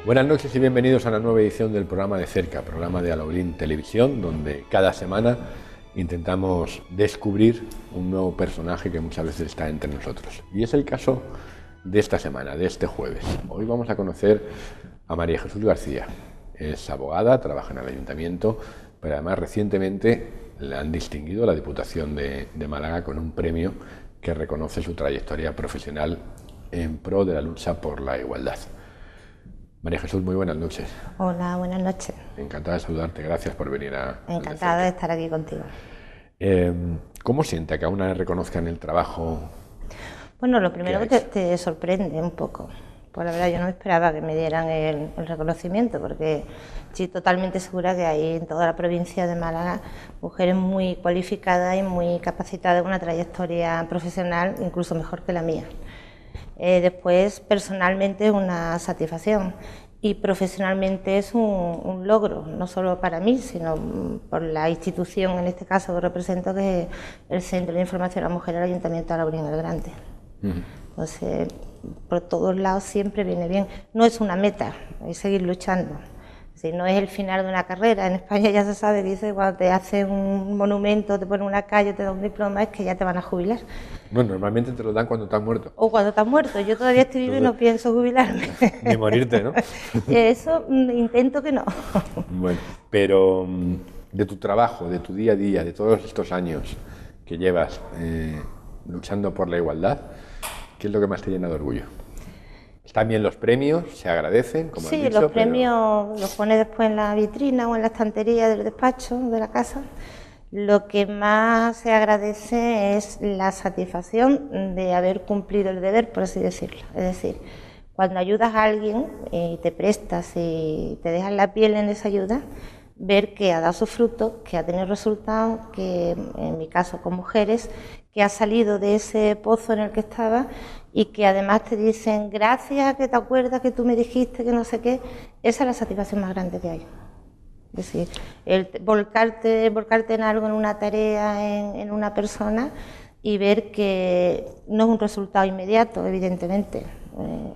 Buenas noches y bienvenidos a una nueva edición del programa De Cerca, programa de Alaulín Televisión, donde cada semana intentamos descubrir un nuevo personaje que muchas veces está entre nosotros. Y es el caso de esta semana, de este jueves. Hoy vamos a conocer a María Jesús García. Es abogada, trabaja en el ayuntamiento, pero además recientemente le han distinguido a la Diputación de Málaga con un premio que reconoce su trayectoria profesional en pro de la lucha por la igualdad. María Jesús, muy buenas noches. Hola, buenas noches. Encantada de saludarte, gracias por venir a... Encantada de estar aquí contigo. ¿Cómo siente que a una le reconozcan el trabajo? Bueno, lo primero que te sorprende un poco. Pues la verdad yo no me esperaba que me dieran el reconocimiento, porque estoy totalmente segura que hay en toda la provincia de Málaga mujeres muy cualificadas y muy capacitadas con una trayectoria profesional incluso mejor que la mía. Después, personalmente, es una satisfacción y profesionalmente es un logro, no solo para mí, sino por la institución, en este caso que represento, que es el Centro de Información a la Mujer del Ayuntamiento de Alaulín el Grande. Entonces, por todos lados siempre viene bien. No es una meta, hay que seguir luchando. Si no es el final de una carrera, en España ya se sabe, dice, cuando te hacen un monumento, te ponen una calle, te dan un diploma, es que ya te van a jubilar. Bueno, normalmente te lo dan cuando estás muerto. O cuando estás muerto. Yo todavía estoy vivo y no pienso jubilarme. Ni morirte, ¿no? Eso intento que no. Bueno, pero de tu trabajo, de tu día a día, de todos estos años que llevas luchando por la igualdad, ¿qué es lo que más te llena de orgullo? Están bien los premios, se agradecen, como sí, has dicho, los premios los pones después en la vitrina o en la estantería del despacho de la casa. Lo que más se agradece es la satisfacción de haber cumplido el deber, por así decirlo. Es decir, cuando ayudas a alguien y te prestas y te dejas la piel en esa ayuda, ver que ha dado sus frutos, que ha tenido resultados, que en mi caso con mujeres, que ha salido de ese pozo en el que estaba y que además te dicen gracias, que te acuerdas que tú me dijiste que no sé qué, esa es la satisfacción más grande que hay. Es decir, el volcarte en algo, en una tarea, en una persona y ver que no es un resultado inmediato, evidentemente.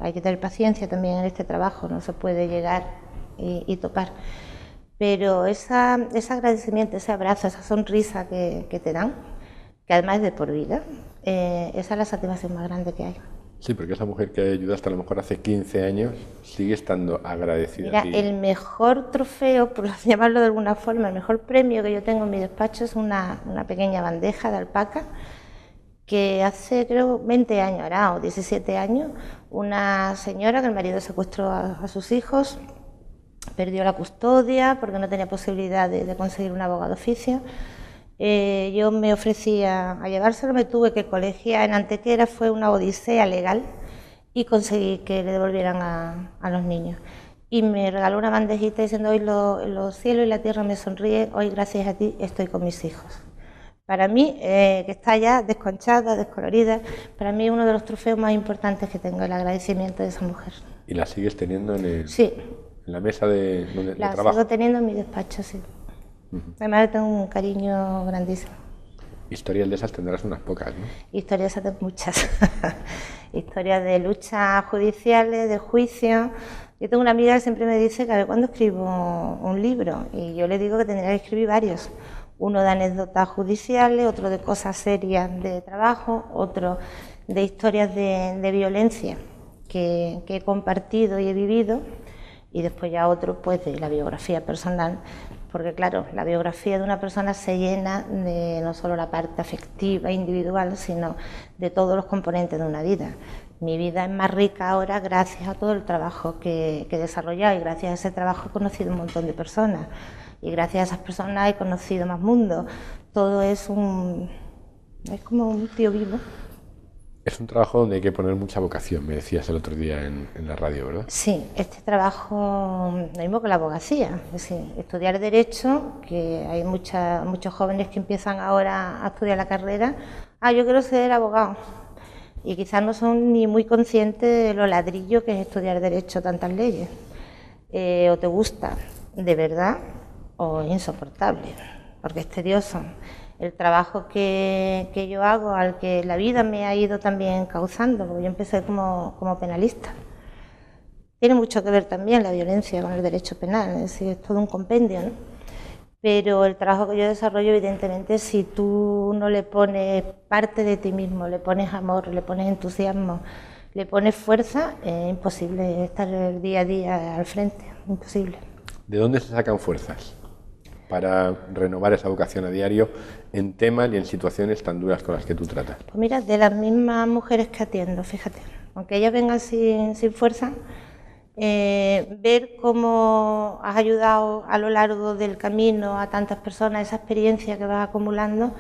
Hay que tener paciencia también en este trabajo, no se puede llegar y topar. Pero ese agradecimiento, ese abrazo, esa sonrisa que te dan, que además es de por vida, esa es la satisfacción más grande que hay. Sí, porque esa mujer que ayudaste a lo mejor hace 15 años sigue estando agradecida. Mira, el mejor trofeo, por llamarlo de alguna forma, el mejor premio que yo tengo en mi despacho es una pequeña bandeja de alpaca que hace, creo, 20 años ahora, o 17 años, una señora que el marido secuestró a sus hijos, perdió la custodia porque no tenía posibilidad de conseguir un abogado oficio. Yo me ofrecí a llevárselo, me tuve que colegiar en Antequera, fue una odisea legal y conseguí que le devolvieran a los niños. Y me regaló una bandejita diciendo hoy los cielos y la tierra me sonríen, hoy gracias a ti estoy con mis hijos. Para mí, que está ya desconchada, descolorida, para mí es uno de los trofeos más importantes que tengo, el agradecimiento de esa mujer. ¿Y la sigues teniendo sí, en la mesa de trabajo? La sigo teniendo en mi despacho, sí. Además le tengo un cariño grandísimo. Historias de esas tendrás unas pocas, ¿no? Historias de muchas. Historias de luchas judiciales, de juicios. Yo tengo una amiga que siempre me dice que a ver cuándo escribo un libro, y yo le digo que tendría que escribir varios. Uno de anécdotas judiciales, otro de cosas serias de trabajo, otro de historias de violencia que he compartido y he vivido, y después ya otro pues de la biografía personal. Porque claro, la biografía de una persona se llena de no solo la parte afectiva, individual, sino de todos los componentes de una vida. Mi vida es más rica ahora gracias a todo el trabajo que he desarrollado, y gracias a ese trabajo he conocido un montón de personas, y gracias a esas personas he conocido más mundo. Todo es como un tío vivo. Es un trabajo donde hay que poner mucha vocación, me decías el otro día en la radio, ¿verdad? Sí, este trabajo, lo mismo que la abogacía, es decir, estudiar Derecho, que hay muchos jóvenes que empiezan ahora a estudiar la carrera, yo quiero ser abogado, y quizás no son ni muy conscientes de lo ladrillo que es estudiar Derecho, tantas leyes, o te gusta de verdad o es insoportable, porque es tedioso. El trabajo que yo hago, al que la vida me ha ido también causando, porque yo empecé como penalista. Tiene mucho que ver también la violencia con el derecho penal, es decir, es todo un compendio, ¿no? Pero el trabajo que yo desarrollo, evidentemente, si tú no le pones parte de ti mismo, le pones amor, le pones entusiasmo, le pones fuerza, es imposible estar el día a día al frente, imposible. ¿De dónde se sacan fuerzas para renovar esa vocación a diario en temas y en situaciones tan duras con las que tú tratas? Pues mira, de las mismas mujeres que atiendo, fíjate, aunque ellas vengan sin fuerza, ver cómo has ayudado a lo largo del camino a tantas personas, esa experiencia que vas acumulando,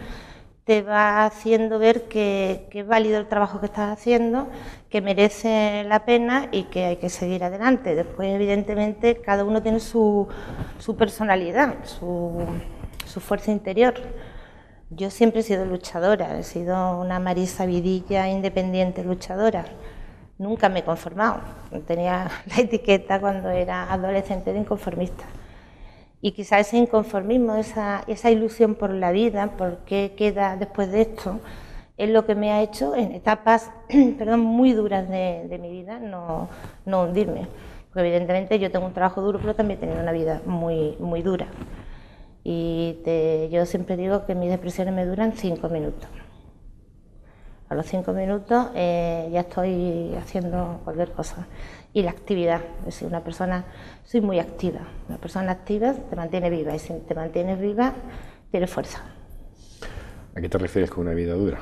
te va haciendo ver que es válido el trabajo que estás haciendo, que merece la pena y que hay que seguir adelante. Después, evidentemente, cada uno tiene su personalidad, su fuerza interior. Yo siempre he sido luchadora, he sido una Marisa Vidilla independiente luchadora. Nunca me he conformado. Tenía la etiqueta cuando era adolescente de inconformista. Y quizá ese inconformismo, esa ilusión por la vida, por qué queda después de esto, es lo que me ha hecho en etapas muy duras de mi vida no hundirme. Porque evidentemente yo tengo un trabajo duro, pero también he tenido una vida muy dura. Y yo siempre digo que mis depresiones me duran 5 minutos. A los 5 minutos ya estoy haciendo cualquier cosa. Y la actividad, es decir, una persona, soy muy activa. Una persona activa te mantiene viva y si te mantienes viva, tienes fuerza. ¿A qué te refieres con una vida dura?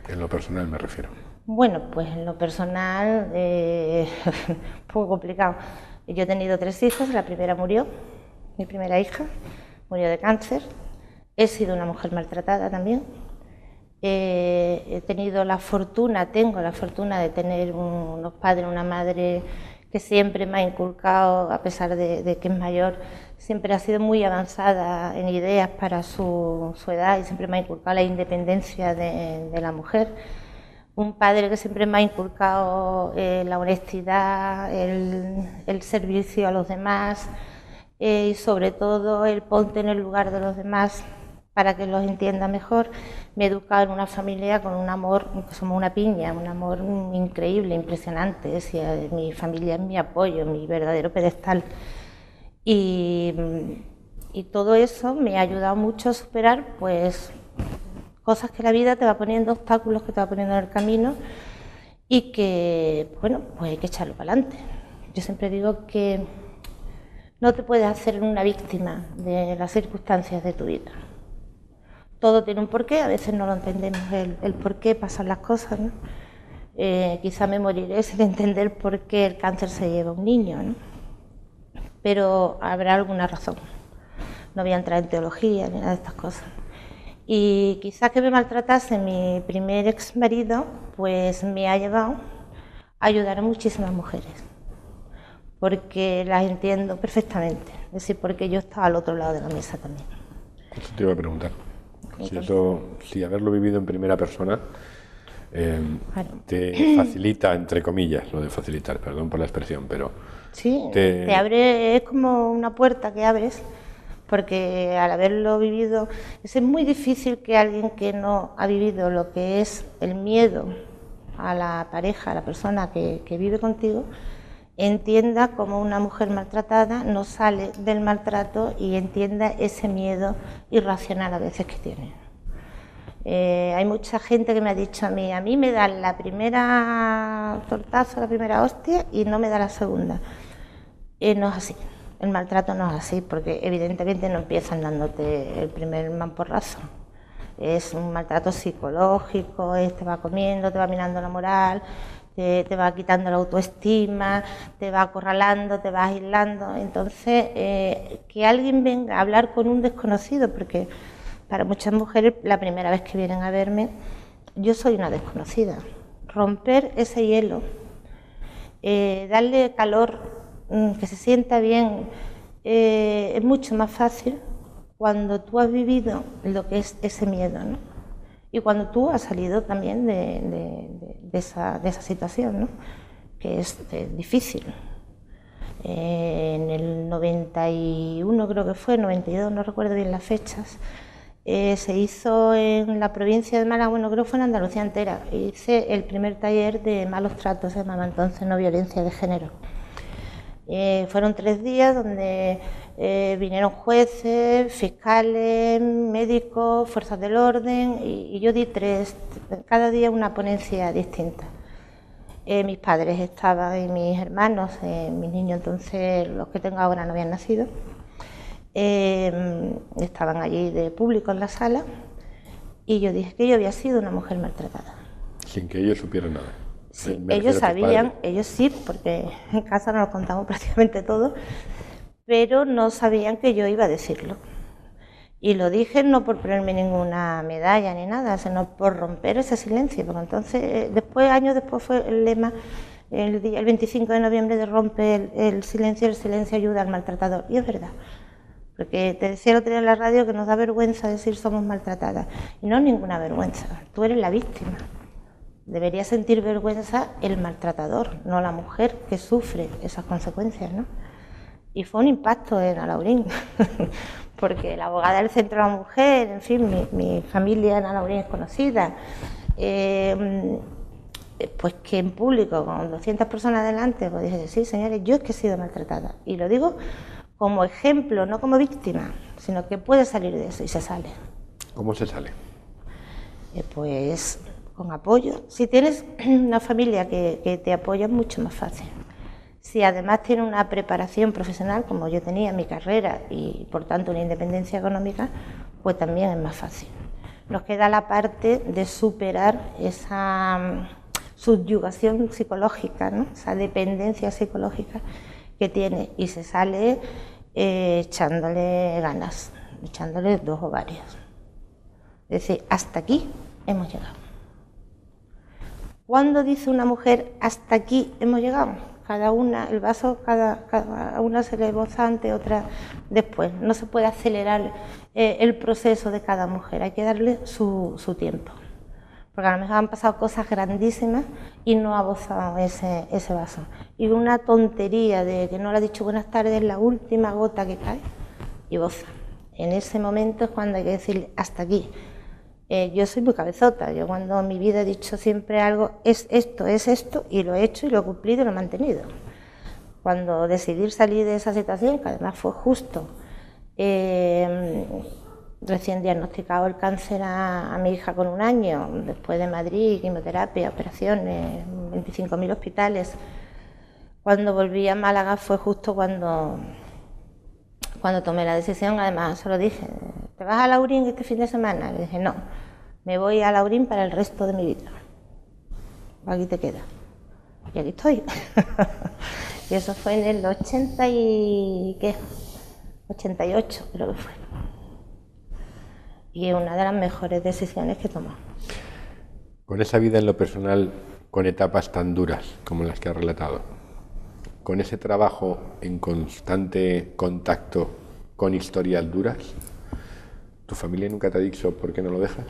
En lo personal me refiero. Bueno, pues en lo personal, un poco complicado. Yo he tenido 3 hijos, la primera murió, mi primera hija, murió de cáncer. He sido una mujer maltratada también. Tengo la fortuna de tener unos padres, una madre que siempre me ha inculcado, a pesar de que es mayor, siempre ha sido muy avanzada en ideas para su edad y siempre me ha inculcado la independencia de la mujer. Un padre que siempre me ha inculcado la honestidad, el servicio a los demás y sobre todo el ponte en el lugar de los demás para que los entienda mejor. Me he educado en una familia con un amor, que somos una piña, un amor increíble, impresionante. Mi familia es mi apoyo, mi verdadero pedestal. Y todo eso me ha ayudado mucho a superar pues cosas que la vida te va poniendo, obstáculos que te va poniendo en el camino y que, bueno, pues hay que echarlo para adelante. Yo siempre digo que no te puedes hacer una víctima de las circunstancias de tu vida. Todo tiene un porqué, a veces no lo entendemos el por qué pasan las cosas, ¿no? Quizá me moriré sin entender por qué el cáncer se lleva a un niño, ¿no? Pero habrá alguna razón. No voy a entrar en teología ni nada de estas cosas. Y quizá que me maltratase mi primer ex marido, pues me ha llevado a ayudar a muchísimas mujeres, porque las entiendo perfectamente, es decir, porque yo estaba al otro lado de la mesa también. Eso te iba a preguntar. Si haberlo vivido en primera persona te facilita, entre comillas, lo de facilitar, perdón por la expresión, pero... Sí, te abre, es como una puerta que abres, porque al haberlo vivido, es muy difícil que alguien que no ha vivido lo que es el miedo a la pareja, a la persona que vive contigo, entienda cómo una mujer maltratada no sale del maltrato y entienda ese miedo irracional a veces que tiene. Hay mucha gente que me ha dicho a mí me da la primera tortazo, la primera hostia y no me da la segunda. No es así, el maltrato no es así, porque evidentemente no empiezan dándote el primer mamporrazo. Es un maltrato psicológico, te va comiendo, te va minando la moral, te va quitando la autoestima, te va acorralando, te va aislando. Entonces, que alguien venga a hablar con un desconocido, porque para muchas mujeres la primera vez que vienen a verme, yo soy una desconocida. Romper ese hielo, darle calor, que se sienta bien, es mucho más fácil cuando tú has vivido lo que es ese miedo, ¿no? Y cuando tú has salido también de esa situación, ¿no? Que es difícil. En el 91 creo que fue, 92, no recuerdo bien las fechas, se hizo en la provincia de Málaga, bueno, creo que fue en Andalucía entera, hice el primer taller de malos tratos, se llamaba entonces, no violencia de género. Fueron 3 días donde vinieron jueces, fiscales, médicos, fuerzas del orden, y yo di cada día una ponencia distinta. Mis padres estaban y mis hermanos, mis niños entonces, los que tengo ahora no habían nacido, estaban allí de público en la sala, y yo dije que yo había sido una mujer maltratada. Sin que ellos supieran nada. Sí, ellos sabían, ellos sí, porque en casa nos lo contamos prácticamente todo, pero no sabían que yo iba a decirlo. Y lo dije no por ponerme ninguna medalla ni nada, sino por romper ese silencio, porque entonces, años después fue el lema, el 25 de noviembre, de romper el silencio ayuda al maltratador. Y es verdad, porque te decía el otro día en la radio que nos da vergüenza decir somos maltratadas, y no es ninguna vergüenza, tú eres la víctima. Debería sentir vergüenza el maltratador, no la mujer que sufre esas consecuencias, ¿no? Y fue un impacto en Alhaurín, porque la abogada del Centro de la Mujer, en fin, mi familia en Alhaurín es conocida, pues que en público, con 200 personas delante, pues dije, sí, señores, yo es que he sido maltratada. Y lo digo como ejemplo, no como víctima, sino que puede salir de eso y se sale. ¿Cómo se sale? Pues con apoyo. Si tienes una familia que te apoya, es mucho más fácil. Si además tiene una preparación profesional, como yo tenía en mi carrera, y por tanto una independencia económica, pues también es más fácil. Nos queda la parte de superar esa subyugación psicológica, ¿no? Esa dependencia psicológica que tiene, y se sale echándole ganas, echándole 2 o varios. Es decir, hasta aquí hemos llegado. ¿Cuándo dice una mujer hasta aquí hemos llegado? Cada una, el vaso, cada una se le boza antes, otra después. No se puede acelerar el proceso de cada mujer, hay que darle su tiempo. Porque a lo mejor han pasado cosas grandísimas y no ha bozado ese vaso. Y una tontería de que no le ha dicho buenas tardes, la última gota que cae y boza. En ese momento es cuando hay que decirle hasta aquí. Yo soy muy cabezota, yo cuando en mi vida he dicho siempre algo, es esto, y lo he hecho y lo he cumplido y lo he mantenido. Cuando decidí salir de esa situación, que además fue justo, recién diagnosticado el cáncer a mi hija con 1 año, después de Madrid, quimioterapia, operaciones, 25.000 hospitales, cuando volví a Málaga fue justo cuando tomé la decisión. Además se lo dije, ¿te vas a Alhaurín este fin de semana? Le dije, no, me voy a Alhaurín para el resto de mi vida. Aquí te quedas. Y aquí estoy. Y eso fue en el 88 creo que fue. Y es una de las mejores decisiones que he tomado. Con esa vida en lo personal, con etapas tan duras como las que has relatado, con ese trabajo en constante contacto con historias duras, ¿tu familia nunca te ha dicho por qué no lo dejas?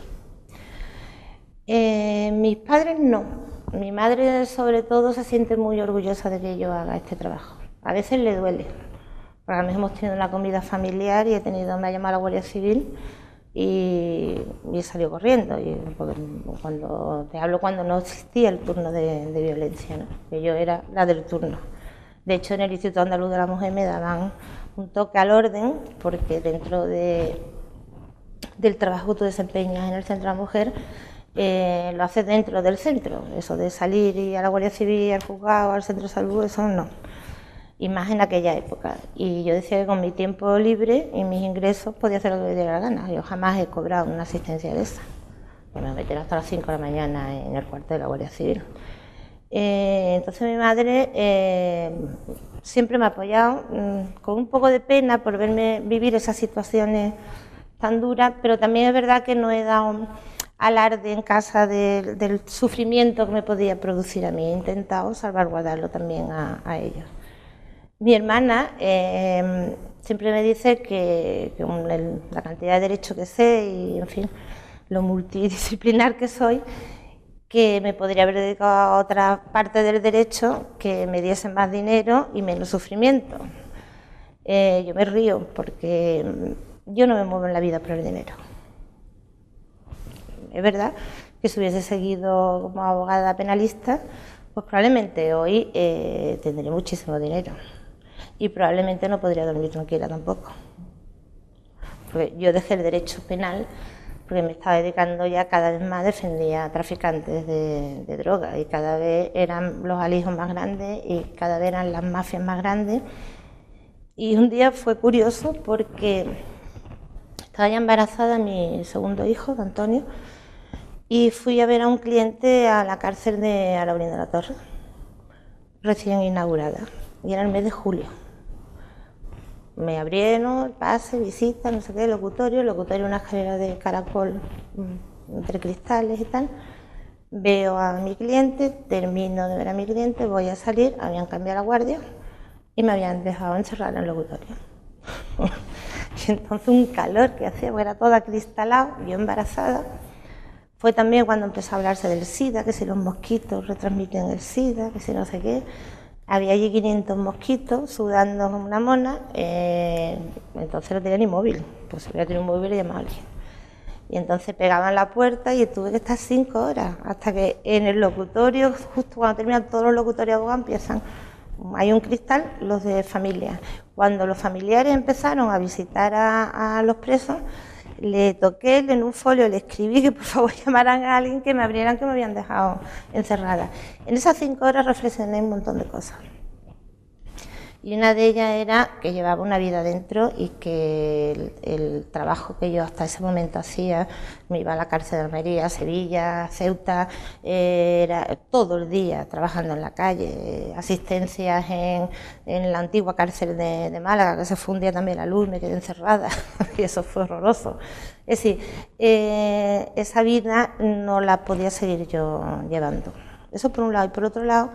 Mis padres no. Mi madre sobre todo se siente muy orgullosa de que yo haga este trabajo. A veces le duele, porque a mí hemos tenido una comida familiar y me ha llamado la Guardia Civil y he salido corriendo. Cuando no existía el turno de violencia, ¿no? Que yo era la del turno. De hecho, en el Instituto Andaluz de la Mujer me daban un toque al orden, porque dentro del trabajo que tú desempeñas en el Centro de la Mujer, lo haces dentro del centro. Eso de salir y a la Guardia Civil, al juzgado, al centro de salud, eso no. Y más en aquella época. Y yo decía que con mi tiempo libre y mis ingresos podía hacer lo que me diera la gana. Yo jamás he cobrado una asistencia de esa. Me voy a meter hasta las 5 de la mañana en el cuartel de la Guardia Civil. Entonces mi madre siempre me ha apoyado, con un poco de pena por verme vivir esas situaciones tan duras, pero también es verdad que no he dado alarde en casa del sufrimiento que me podía producir a mí. He intentado salvaguardarlo también a ellos. Mi hermana siempre me dice que la cantidad de derecho que sé y, en fin, lo multidisciplinar que soy, que me podría haber dedicado a otra parte del derecho que me diese más dinero y menos sufrimiento. Yo me río porque yo no me muevo en la vida por el dinero. Es verdad que si hubiese seguido como abogada penalista, pues probablemente hoy tendré muchísimo dinero. y probablemente no podría dormir tranquila tampoco. Porque yo dejé el derecho penal porque me estaba dedicando ya cada vez más, defendía a traficantes de droga y cada vez eran los alijos más grandes y cada vez eran las mafias más grandes. Y un día fue curioso porque estaba ya embarazada mi segundo hijo, de Antonio, y fui a ver a un cliente a la cárcel de Alaurín de la Torre, recién inaugurada, y era el mes de julio. Me abrieron, pase, visita, no sé qué, locutorio, una escalera de caracol entre cristales y tal. Veo a mi cliente, termino de ver a mi cliente, voy a salir, habían cambiado la guardia y me habían dejado encerrada en el locutorio. Y entonces un calor que hacía, porque era todo acristalado, yo embarazada. Fue también cuando empezó a hablarse del SIDA, que si los mosquitos retransmiten el SIDA, que si no sé qué. Había allí 500 mosquitos sudando como una mona, entonces no tenía ni móvil, pues si hubiera tenido un móvil le llamaba a alguien. Y entonces pegaban la puerta y tuve que estar 5 horas, hasta que en el locutorio, justo cuando terminan todos los locutorios de abogados, empiezan, hay un cristal, los de familia. Cuando los familiares empezaron a visitar a los presos, le toqué en un folio, le escribí que por favor llamaran a alguien que me abrieran, que me habían dejado encerrada. En esas 5 horas reflexioné un montón de cosas. Y una de ellas era que llevaba una vida dentro y que el trabajo que yo hasta ese momento hacía, me iba a la cárcel de Almería, Sevilla, Ceuta, era todo el día trabajando en la calle, asistencias en la antigua cárcel de Málaga, que se fue un día también la luz, me quedé encerrada y eso fue horroroso. Es decir, esa vida no la podía seguir yo llevando. Eso por un lado. Y por otro lado,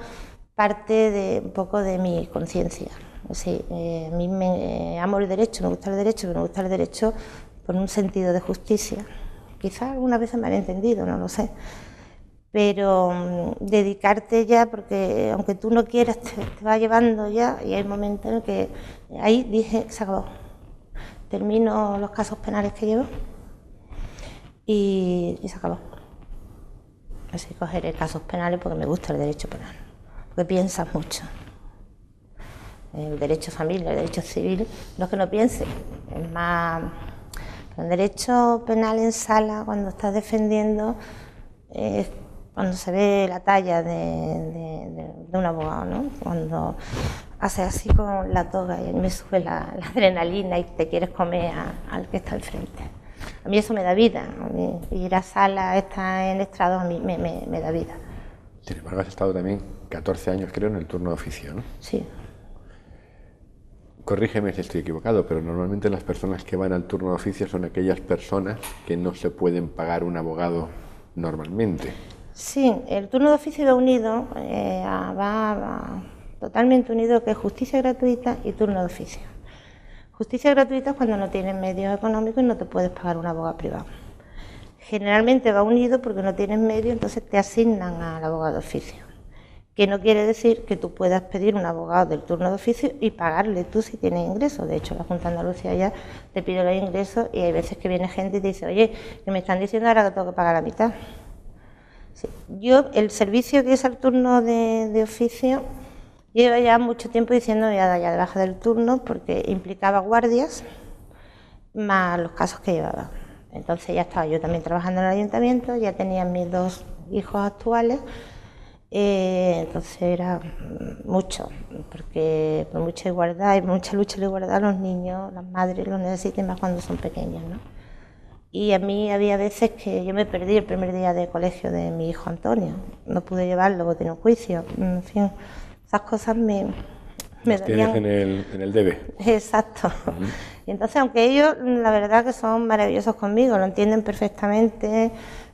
parte de un poco de mi conciencia. Sí, a mí me amo el derecho, me gusta el derecho, pero me gusta el derecho por un sentido de justicia. Quizás algunas veces me han entendido, no lo sé. Pero dedicarte ya, porque aunque tú no quieras, te va llevando ya, y hay momentos en que ahí dije, se acabó. Termino los casos penales que llevo y se acabó. Así cogeré casos penales porque me gusta el derecho penal. Porque piensas mucho. El derecho familiar, el derecho civil, no es que no piense, es más. El derecho penal en sala, cuando estás defendiendo, cuando se ve la talla de un abogado, ¿no? Cuando hace así con la toga y me sube la adrenalina y te quieres comer al que está al frente. A mí eso me da vida, a mí ir a sala, estar en estrado, a mí me da vida. Sin embargo, has estado también 14 años, creo, en el turno de oficio, ¿no? Sí. Corrígeme si estoy equivocado, pero normalmente las personas que van al turno de oficio son aquellas personas que no se pueden pagar un abogado normalmente. Sí, el turno de oficio va unido, va totalmente unido, que es justicia gratuita y turno de oficio. Justicia gratuita es cuando no tienes medios económicos y no te puedes pagar un abogado privado. Generalmente va unido porque no tienes medios, entonces te asignan al abogado de oficio. Que no quiere decir que tú puedas pedir un abogado del turno de oficio y pagarle tú si tienes ingresos. De hecho, la Junta de Andalucía ya te pide los ingresos y hay veces que viene gente y te dice, oye, que me están diciendo ahora que tengo que pagar la mitad. Sí. Yo, el servicio que es el turno de oficio, llevo ya mucho tiempo diciendo ya de baja del turno porque implicaba guardias más los casos que llevaba. Entonces ya estaba yo también trabajando en el ayuntamiento, ya tenía mis 2 hijos actuales. Entonces era mucho, porque por mucha igualdad y mucha lucha de la igualdad los niños, las madres lo necesitan más cuando son pequeños, ¿no? Y a mí había veces que yo me perdí el primer día de colegio de mi hijo Antonio, no pude llevarlo porque tenía un juicio, en fin, esas cosas me tienes en el debe. Exacto. Y entonces, aunque ellos, la verdad que son maravillosos conmigo, lo entienden perfectamente,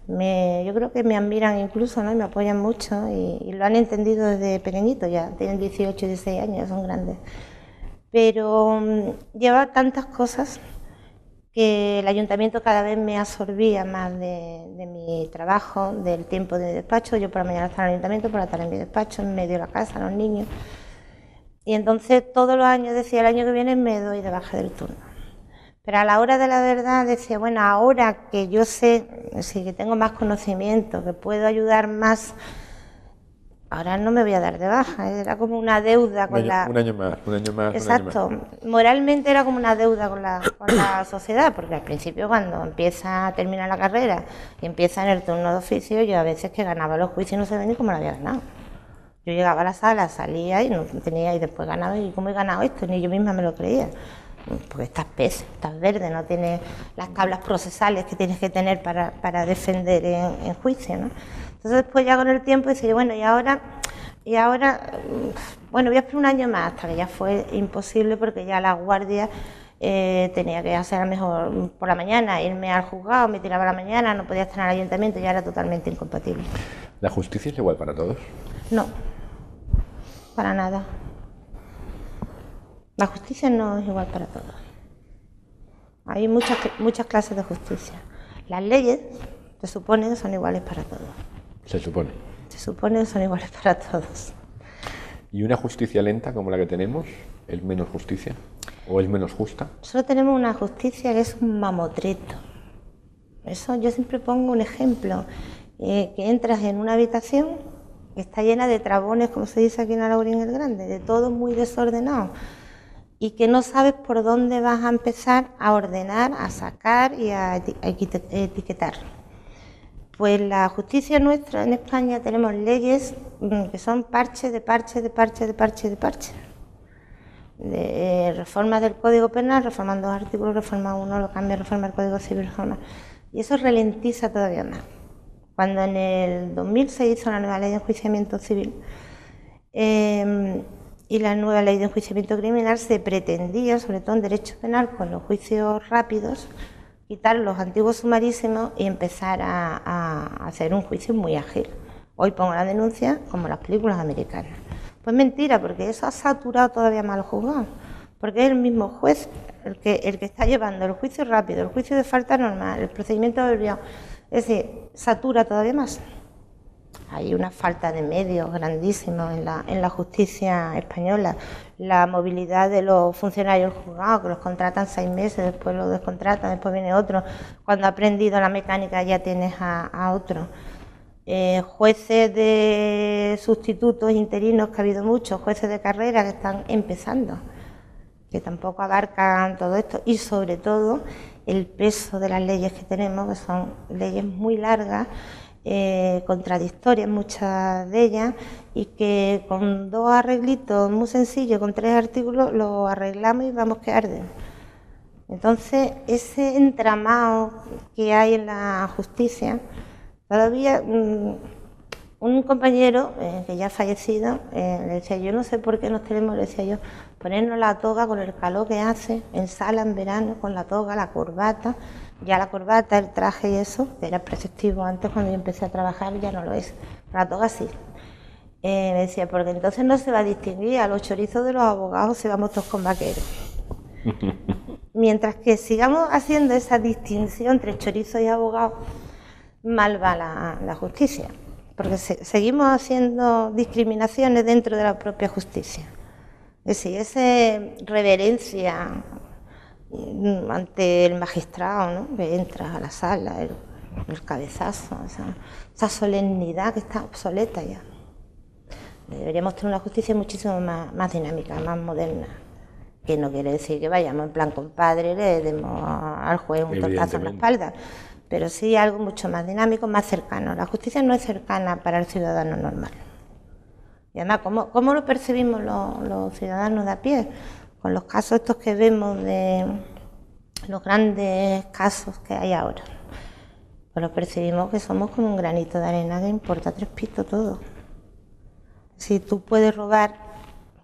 yo creo que me admiran incluso, ¿no? Y me apoyan mucho y lo han entendido desde pequeñito ya, tienen 18 y 16 años, ya son grandes. Pero lleva tantas cosas que el ayuntamiento cada vez me absorbía más de mi trabajo, del tiempo de despacho. Yo por la mañana estaba en el ayuntamiento, por la tarde en mi despacho, en medio de la casa, los niños. Y entonces todos los años decía, el año que viene me doy de baja del turno. Pero a la hora de la verdad decía, bueno, ahora que yo sé, sí, que tengo más conocimiento, que puedo ayudar más ahora no me voy a dar de baja, era como una deuda con la... Un año más. Exacto, moralmente era como una deuda con la sociedad, porque al principio cuando empieza a terminar la carrera y empieza en el turno de oficio, yo a veces que ganaba los juicios no sabía ni cómo lo había ganado. Yo llegaba a la sala, salía y no tenía, y después ganaba, y cómo he ganado esto, ni yo misma me lo creía. Porque estás pez, estás verde, no tienes las tablas procesales que tienes que tener para defender en juicio, ¿no? Entonces después ya con el tiempo decía, bueno, y ahora, bueno, voy a esperar un año más, hasta que ya fue imposible porque ya la guardia tenía que hacer a lo mejor por la mañana, irme al juzgado, me tiraba a la mañana, no podía estar en el ayuntamiento, ya era totalmente incompatible. ¿La justicia es igual para todos? No, para nada. La justicia no es igual para todos. Hay muchas clases de justicia. Las leyes se supone que son iguales para todos. Se supone. Se supone que son iguales para todos. ¿Y una justicia lenta como la que tenemos es menos justicia? ¿O es menos justa? Solo tenemos una justicia que es un mamotreto. Eso yo siempre pongo un ejemplo. Que entras en una habitación que está llena de trabones, como se dice aquí en Alaurín el Grande, de todo muy desordenado. Y que no sabes por dónde vas a empezar a ordenar, a sacar y a etiquetar. Pues la justicia nuestra en España tenemos leyes que son parche de parche de parche de parche de parche. De reforma del Código Penal, reforman 2 artículos, reforma 1, lo cambia, reforma el Código Civil, reforma. Y eso ralentiza todavía más. Cuando en el 2000 se hizo la nueva ley de enjuiciamiento civil, y la nueva ley de enjuiciamiento criminal, se pretendía, sobre todo en derecho penal, con los juicios rápidos, quitar los antiguos sumarísimos y empezar a hacer un juicio muy ágil. Hoy pongo la denuncia como las películas americanas. Pues mentira, porque eso ha saturado todavía más los juzgados, porque es el mismo juez el que está llevando el juicio rápido, el juicio de falta normal, el procedimiento abreviado, es decir, satura todavía más. Hay una falta de medios grandísimos en la justicia española. La movilidad de los funcionarios juzgados, que los contratan 6 meses, después los descontratan, después viene otro. Cuando ha aprendido la mecánica ya tienes a otro. Jueces de sustitutos interinos, que ha habido muchos, jueces de carrera que están empezando, que tampoco abarcan todo esto. Y sobre todo el peso de las leyes que tenemos, que son leyes muy largas, contradictorias muchas de ellas, y que con 2 arreglitos muy sencillos, con 3 artículos, lo arreglamos y vamos que arden. Entonces, ese entramado que hay en la justicia, todavía un compañero que ya ha fallecido, le decía, yo no sé por qué nos tenemos, le decía yo, ponernos la toga con el calor que hace, en sala en verano, con la toga, la corbata. Ya la corbata, el traje y eso, que era preceptivo antes cuando yo empecé a trabajar, ya no lo es. Pero la toga sí. Me decía, porque entonces no se va a distinguir, a los chorizos de los abogados si vamos todos con vaqueros. Mientras que sigamos haciendo esa distinción entre chorizos y abogados, mal va la justicia. Porque seguimos haciendo discriminaciones dentro de la propia justicia. Es decir, esa reverencia ante el magistrado, ¿no?, que entra a la sala, el cabezazo, esa solemnidad que está obsoleta ya. Deberíamos tener una justicia muchísimo más dinámica, más moderna, que no quiere decir que vayamos en plan compadre, le demos al juez un tortazo en la espalda, pero sí algo mucho más dinámico, más cercano. La justicia no es cercana para el ciudadano normal. Y además, ¿cómo lo percibimos los ciudadanos de a pie? Con los casos estos que vemos de los grandes casos que hay ahora, pues lo percibimos que somos como un granito de arena que importa 3 pitos todo. Si tú puedes robar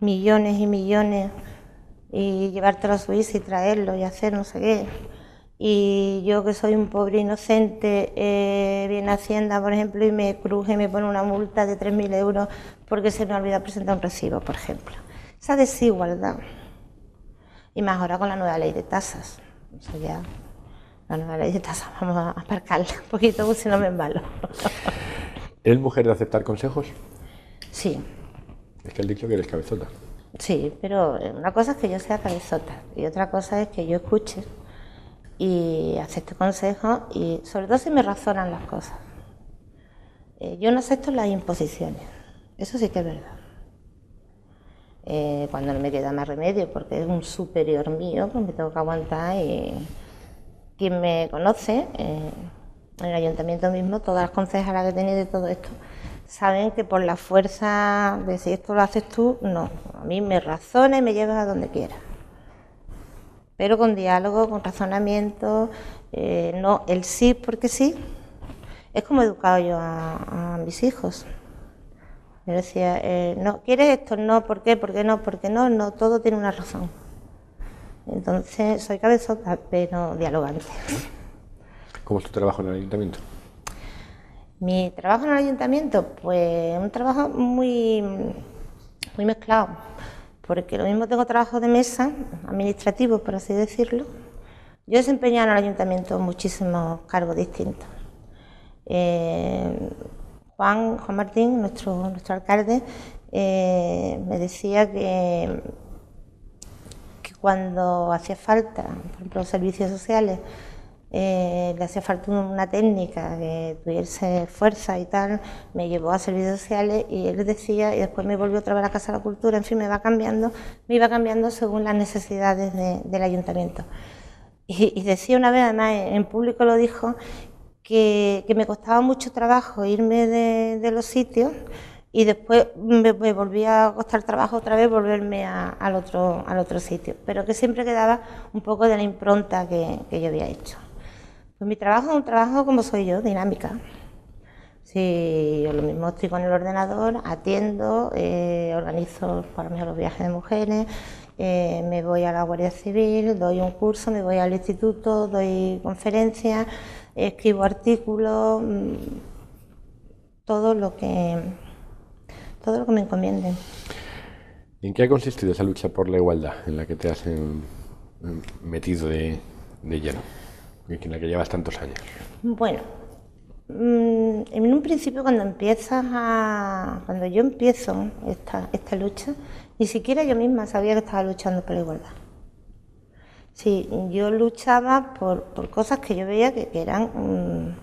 millones y millones y llevártelo a Suiza y traerlo y hacer no sé qué, y yo que soy un pobre inocente, viene a Hacienda, por ejemplo, y me cruje y me pone una multa de 3.000 euros porque se me olvidó presentar un recibo, por ejemplo. Esa desigualdad. Y más ahora con la nueva ley de tasas. O sea, ya la nueva ley de tasas vamos a aparcarla un poquito, porque si no me embalo. ¿Eres mujer de aceptar consejos? Sí. Es que has dicho que eres cabezota. Sí, pero una cosa es que yo sea cabezota y otra cosa es que yo escuche y acepte consejos, y sobre todo si me razonan las cosas. Yo no acepto las imposiciones. Eso sí que es verdad. Cuando no me queda más remedio, porque es un superior mío, pues me tengo que aguantar. Y quien me conoce, en el ayuntamiento mismo, todas las concejalas que he tenido de todo esto, saben que por la fuerza de si esto lo haces tú, no. A mí me razona y me llevas a donde quieras. Pero con diálogo, con razonamiento, no el sí porque sí. Es como he educado yo a mis hijos. Yo decía, no, ¿quieres esto? No, ¿por qué? ¿Por qué no? ¿Por qué no? No, todo tiene una razón. Entonces, soy cabezota, pero dialogante. ¿Cómo es tu trabajo en el ayuntamiento? Mi trabajo en el ayuntamiento, pues un trabajo muy mezclado, porque lo mismo tengo trabajo de mesa, administrativo, por así decirlo. Yo he desempeñado en el ayuntamiento muchísimos cargos distintos. Juan Martín, nuestro alcalde, me decía que cuando hacía falta, por ejemplo, los servicios sociales, le hacía falta una técnica que tuviese fuerza y tal, me llevó a servicios sociales y él decía, y después me volvió otra vez a la Casa de la Cultura, en fin, me iba cambiando según las necesidades del ayuntamiento. Y decía una vez, además en público lo dijo, que me costaba mucho trabajo irme de los sitios y después me volvía a costar trabajo otra vez volverme al otro sitio, pero que siempre quedaba un poco de la impronta que yo había hecho. Pues mi trabajo es un trabajo como soy yo, dinámica. Sí, yo lo mismo estoy con el ordenador, atiendo, organizo para mí los viajes de mujeres, me voy a la Guardia Civil, doy un curso, me voy al instituto, doy conferencias, escribo artículos, todo lo que me encomienden. ¿En qué ha consistido esa lucha por la igualdad en la que te has metido de lleno, en la que llevas tantos años? Bueno, en un principio cuando yo empiezo esta lucha, ni siquiera yo misma sabía que estaba luchando por la igualdad. Sí, yo luchaba por cosas que yo veía que eran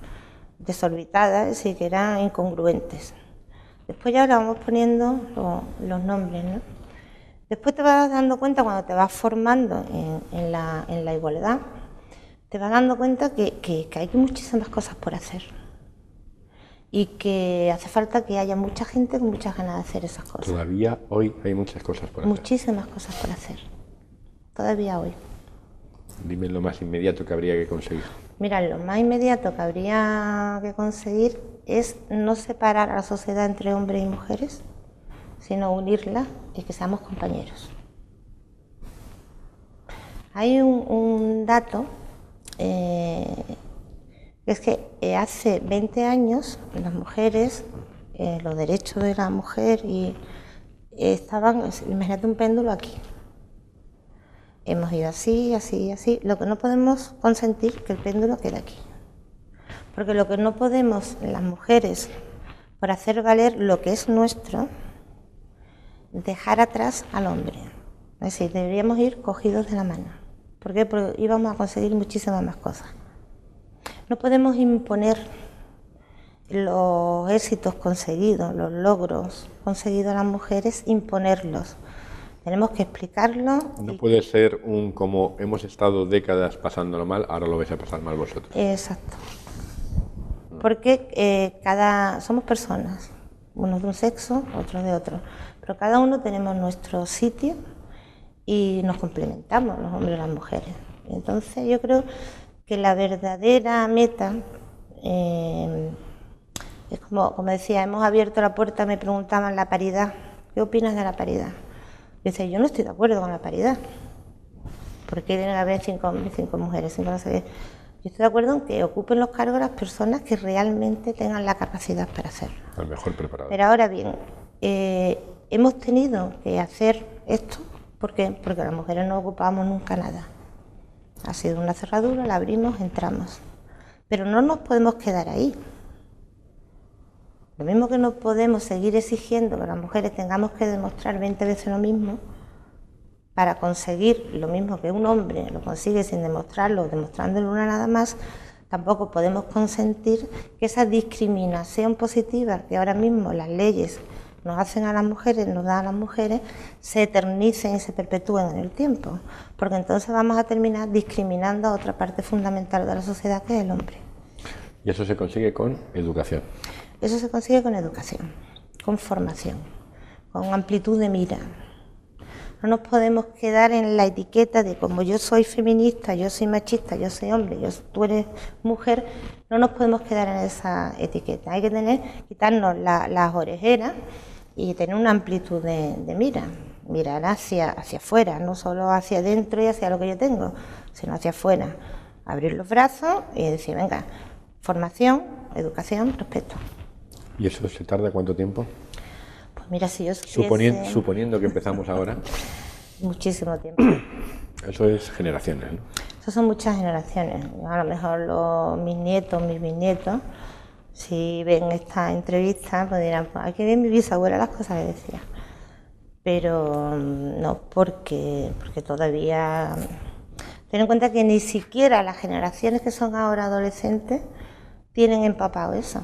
desorbitadas y que eran incongruentes. Después ya le vamos poniendo los nombres, ¿no? Después te vas dando cuenta, cuando te vas formando en la igualdad, te vas dando cuenta que hay muchísimas cosas por hacer y que hace falta que haya mucha gente con muchas ganas de hacer esas cosas. Todavía hoy hay muchas cosas por hacer. Muchísimas cosas por hacer, todavía hoy. Dime lo más inmediato que habría que conseguir. Mira, lo más inmediato que habría que conseguir es no separar a la sociedad entre hombres y mujeres, sino unirla y que seamos compañeros. Hay un dato, es que hace 20 años las mujeres, los derechos de la mujer, estaban, imagínate un péndulo aquí. Hemos ido así, así, así. Lo que no podemos consentir que el péndulo quede aquí. Porque lo que no podemos, las mujeres, por hacer valer lo que es nuestro, dejar atrás al hombre. Es decir, deberíamos ir cogidos de la mano. ¿Por qué? Porque íbamos a conseguir muchísimas más cosas. No podemos imponer los éxitos conseguidos, los logros conseguidos a las mujeres, imponerlos. Tenemos que explicarlo. No puede ser como hemos estado décadas pasándolo mal, ahora lo vais a pasar mal vosotros. Exacto. Porque somos personas, unos de un sexo, otros de otro, pero cada uno tenemos nuestro sitio y nos complementamos, los hombres y las mujeres. Entonces yo creo que la verdadera meta es como decía, hemos abierto la puerta, me preguntaban la paridad. ¿Qué opinas de la paridad? Yo decía, yo no estoy de acuerdo con la paridad. ¿Por qué deben haber 5 hombres y 5 mujeres? 5 no sé qué. Yo estoy de acuerdo en que ocupen los cargos las personas que realmente tengan la capacidad para hacerlo. Al mejor preparado. Pero ahora bien, hemos tenido que hacer esto. ¿Por qué? Porque las mujeres no ocupamos nunca nada. Ha sido una cerradura, la abrimos, entramos. Pero no nos podemos quedar ahí. Lo mismo que no podemos seguir exigiendo que las mujeres tengamos que demostrar 20 veces lo mismo para conseguir lo mismo que un hombre lo consigue sin demostrarlo, demostrándolo una nada más, tampoco podemos consentir que esa discriminación positiva que ahora mismo las leyes nos hacen a las mujeres, nos dan a las mujeres, se eternicen y se perpetúen en el tiempo, porque entonces vamos a terminar discriminando a otra parte fundamental de la sociedad, que es el hombre. Y eso se consigue con educación. Eso se consigue con educación, con formación, con amplitud de mira. No nos podemos quedar en la etiqueta de como yo soy feminista, yo soy machista, yo soy hombre, tú eres mujer. No nos podemos quedar en esa etiqueta. Hay que quitarnos las orejeras y tener una amplitud de mira. Mirar hacia afuera, no solo hacia adentro y hacia lo que yo tengo, sino hacia afuera. Abrir los brazos y decir, venga, formación, educación, respeto. ¿Y eso se tarda cuánto tiempo? Pues mira, si yo supiese... Suponiendo que empezamos ahora. Muchísimo tiempo. Eso es generaciones, ¿no? Eso son muchas generaciones. A lo mejor mis nietos, mis bisnietos, si ven esta entrevista, pues dirán, pues aquí ven mi bisabuela las cosas que decía. Pero no, porque todavía... Ten en cuenta que ni siquiera las generaciones que son ahora adolescentes tienen empapado eso.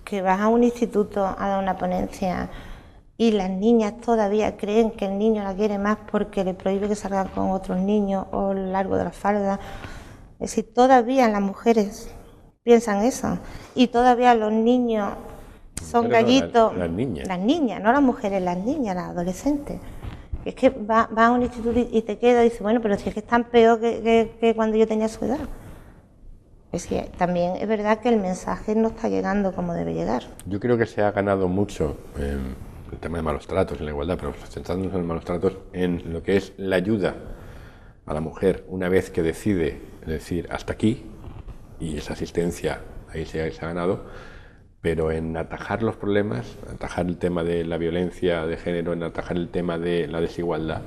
Que vas a un instituto a dar una ponencia y las niñas todavía creen que el niño la quiere más porque le prohíbe que salgan con otros niños o largo de la falda. Es decir, todavía las mujeres piensan eso y todavía los niños son gallitos. Las niñas, no las mujeres, las niñas, las adolescentes. Es que vas a un instituto y te quedas y dices, bueno, pero si es que están peor que cuando yo tenía su edad. Es que también es verdad que el mensaje no está llegando como debe llegar. Yo creo que se ha ganado mucho el tema de malos tratos, en la igualdad, pero centrándonos en los malos tratos, en lo que es la ayuda a la mujer una vez que decide decir hasta aquí, y esa asistencia ahí se ha ganado, pero en atajar los problemas, atajar el tema de la violencia de género, en atajar el tema de la desigualdad,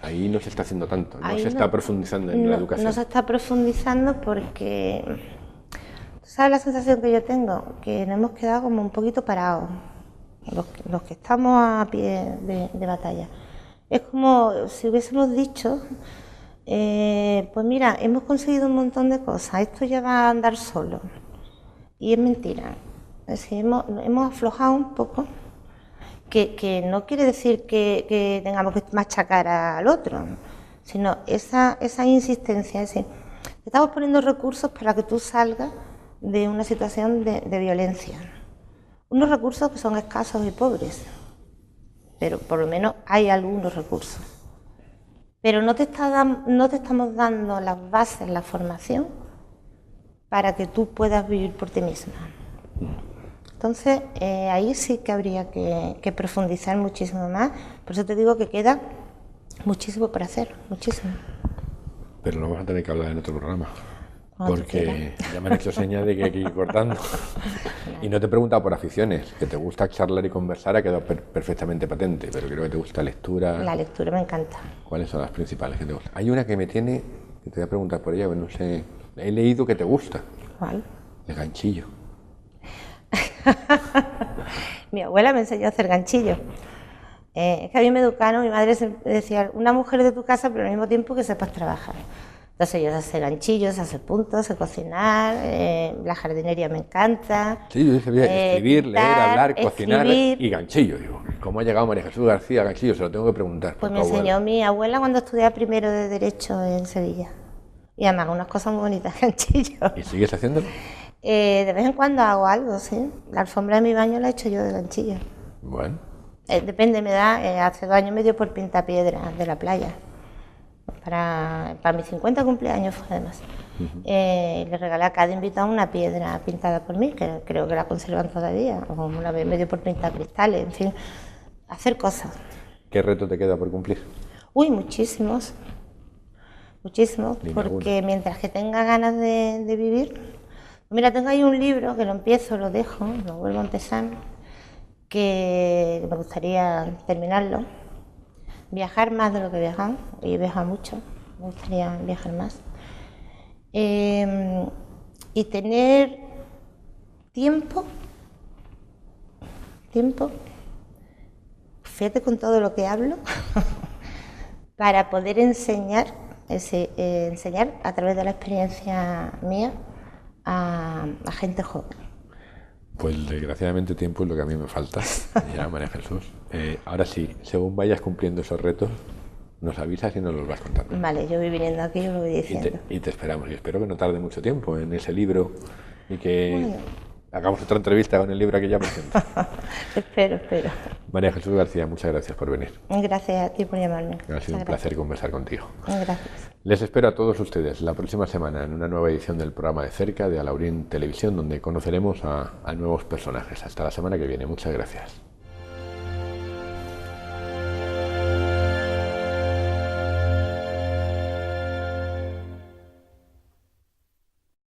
ahí no se está haciendo tanto, no se está profundizando en la educación. No se está profundizando porque, ¿sabes la sensación que yo tengo? Que nos hemos quedado como un poquito parados, los que estamos a pie de batalla. Es como si hubiésemos dicho, pues mira, hemos conseguido un montón de cosas, esto ya va a andar solo. Y es mentira. Es decir, hemos aflojado un poco. Que no quiere decir que tengamos que machacar al otro, sino esa insistencia, es decir, te estamos poniendo recursos para que tú salgas de una situación de violencia. Unos recursos que son escasos y pobres, pero por lo menos hay algunos recursos. Pero no te estamos dando las bases, la formación, para que tú puedas vivir por ti misma. Entonces, ahí sí que habría que profundizar muchísimo más. Por eso te digo que queda muchísimo por hacer, muchísimo. Pero lo vamos a tener que hablar en otro programa, porque ya me han hecho señas de que hay que ir cortando. Y no te he preguntado por aficiones, que te gusta charlar y conversar, ha quedado perfectamente patente, pero creo que te gusta lectura. La lectura me encanta. ¿Cuáles son las principales que te gustan? Hay una que me tiene, que te voy a preguntar por ella, pero no sé, he leído que te gusta. ¿Cuál? El ganchillo. Mi abuela me enseñó a hacer ganchillos. Es que a mí me educaron, mi madre decía, una mujer de tu casa, pero al mismo tiempo que sepas trabajar. Entonces yo sé hacer ganchillos, sé hacer puntos, sé cocinar, la jardinería me encanta. Sí, yo sabía escribir, leer, hablar, cocinar y ganchillo. Digo, ¿cómo ha llegado María Jesús García a ganchillo? Se lo tengo que preguntar. Pues me enseñó mi abuela cuando estudiaba primero de Derecho en Sevilla. Y además unas cosas muy bonitas, ganchillos. ¿Y sigues haciéndolo? De vez en cuando hago algo, sí. La alfombra de mi baño la he hecho yo de ganchillo. Bueno. Depende, me da, hace 2 años me dio por pintar piedras de la playa. Para mis 50 cumpleaños fue además. Le regalé a cada invitado una piedra pintada por mí, que creo que la conservan todavía. O una vez me dio por pintar cristales, en fin, hacer cosas. ¿Qué reto te queda por cumplir? Uy, muchísimos. Muchísimos, porque mientras que tenga ganas de vivir... Mira, tengo ahí un libro que lo empiezo, lo dejo, lo vuelvo a empezar, que me gustaría terminarlo. Viajar más de lo que he viajado, y he viajado mucho, me gustaría viajar más. Y tener tiempo, fíjate con todo lo que hablo, para poder enseñar a través de la experiencia mía a gente joven. Pues desgraciadamente tiempo es lo que a mí me falta, ya, María Jesús. Ahora sí, según vayas cumpliendo esos retos, nos avisas y nos los vas contando. Vale, yo voy viniendo aquí y lo voy diciendo. Y te esperamos. Y espero que no tarde mucho tiempo en ese libro y que hagamos otra entrevista con el libro que ya presento. Espero. María Jesús García, muchas gracias por venir. Gracias a ti por llamarme. Ha sido un placer conversar contigo. Gracias. Les espero a todos ustedes la próxima semana en una nueva edición del programa de Cerca de Alaurín Televisión, donde conoceremos a nuevos personajes. Hasta la semana que viene. Muchas gracias.